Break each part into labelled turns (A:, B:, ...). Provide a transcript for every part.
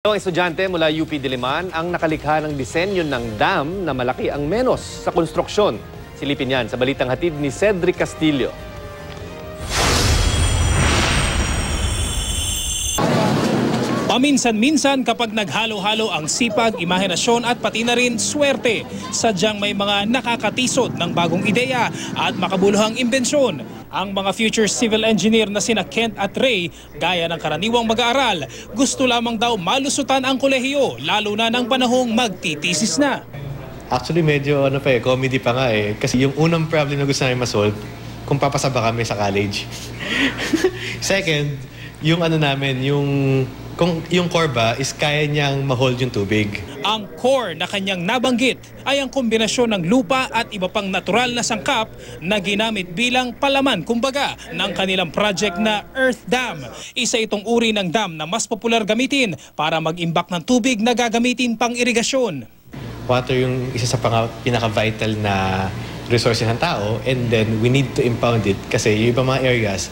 A: Ang estudyante mula UP Diliman ang nakalikha ng disenyo ng dam na malaki ang menos sa konstruksyon. Silipin yan sa balitang hatid ni Cedric Castillo.
B: Paminsan-minsan kapag naghalo-halo ang sipag, imahinasyon at pati na rin swerte, sadyang may mga nakakatisod ng bagong ideya at makabuluhang imbensyon. Ang mga future civil engineer na sina Kent at Ray, gaya ng karaniwang mag-aaral, gusto lamang daw malusutan ang kolehiyo, lalo na ng panahong magtitisis na.
C: Actually, medyo comedy pa nga eh. Kasi yung unang problem na gusto namin masolve, kung papasa ba kami sa college. Second, yung kung yung core ba is kaya niyang ma-hold yung tubig.
B: Ang core na kanyang nabanggit ay ang kombinasyon ng lupa at iba pang natural na sangkap na ginamit bilang palaman kumbaga ng kanilang project na Earth Dam. Isa itong uri ng dam na mas popular gamitin para mag-imbak ng tubig na gagamitin pang irigasyon.
C: Water yung isa sa pinaka-vital na resource ng tao, and then we need to impound it kasi yung ibang mga areas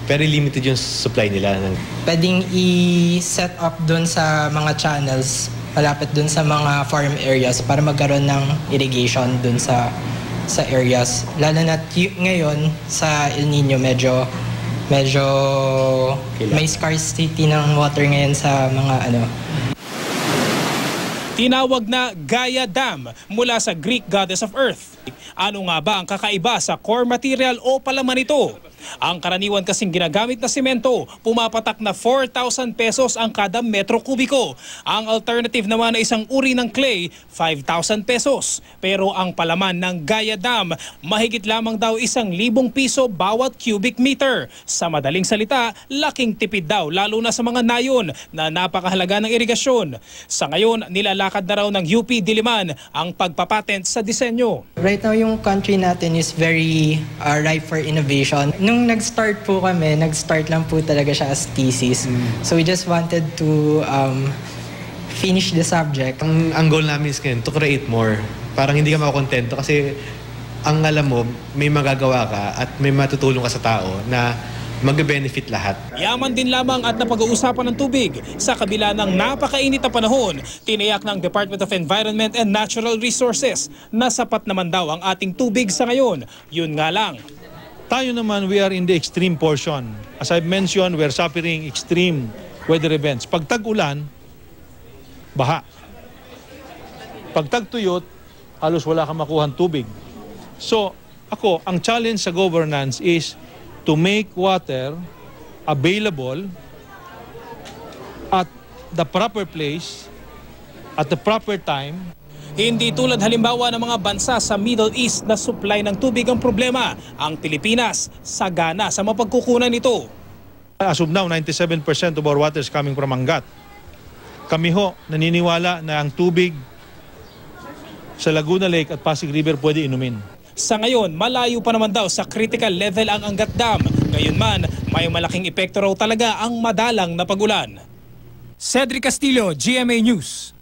C: very limited yung supply nila.
D: Pwedeng i-set up dun sa mga channels malapit dun sa mga farm areas para magkaroon ng irrigation dun sa areas. Lalo na ngayon sa El Nino medyo may scarcity ng water ngayon sa mga
B: Tinawag na Gaia Dam mula sa Greek goddess of Earth. Ano nga ba ang kakaiba sa core material o palaman nito? Ang karaniwan kasing ginagamit na semento, pumapatak na 4,000 pesos ang kada metro kubiko. Ang alternative naman na isang uri ng clay, 5,000 pesos. Pero ang palaman ng Gaia Dam, mahigit lamang daw 1,000 piso bawat cubic meter. Sa madaling salita, laking tipid daw lalo na sa mga nayon na napakahalaga ng irigasyon. Sa ngayon, nilalakad na raw ng UP Diliman ang pagpapatent sa disenyo.
D: Right now, yung country natin is very ripe for innovation. Nung nag-start po kami, nag-start lang po talaga siya as thesis. So we just wanted to finish the subject.
C: Ang goal namin is to create more. Parang hindi ka makokontento kasi ang alam mo, may magagawa ka at may matutulong ka sa tao na mag-benefit lahat.
B: Yaman din lamang at napag-uusapan ng tubig. Sa kabila ng napakainit na panahon, tiniyak ng Department of Environment and Natural Resources na sapat naman daw ang ating tubig sa ngayon. Yun nga lang.
E: Tayo naman, we are in the extreme portion. As I've mentioned, we are suffering extreme weather events. Pag tag-ulan, baha. Pag tag-tuyot, halos wala kang makuhang tubig. So, ang challenge sa governance is to make water available at the proper place, at the proper time.
B: Hindi tulad halimbawa ng mga bansa sa Middle East na supply ng tubig ang problema. Ang Pilipinas, sagana sa mapagkukunan nito.
E: As of now, 97% of our water is coming from Angat. Kami naniniwala na ang tubig sa Laguna Lake at Pasig River pwede inumin.
B: Sa ngayon, malayo pa naman daw sa critical level ang Angat Dam. Gayunman, may malaking epekto raw talaga ang madalang na pag-ulan. Cedric Castillo, GMA News.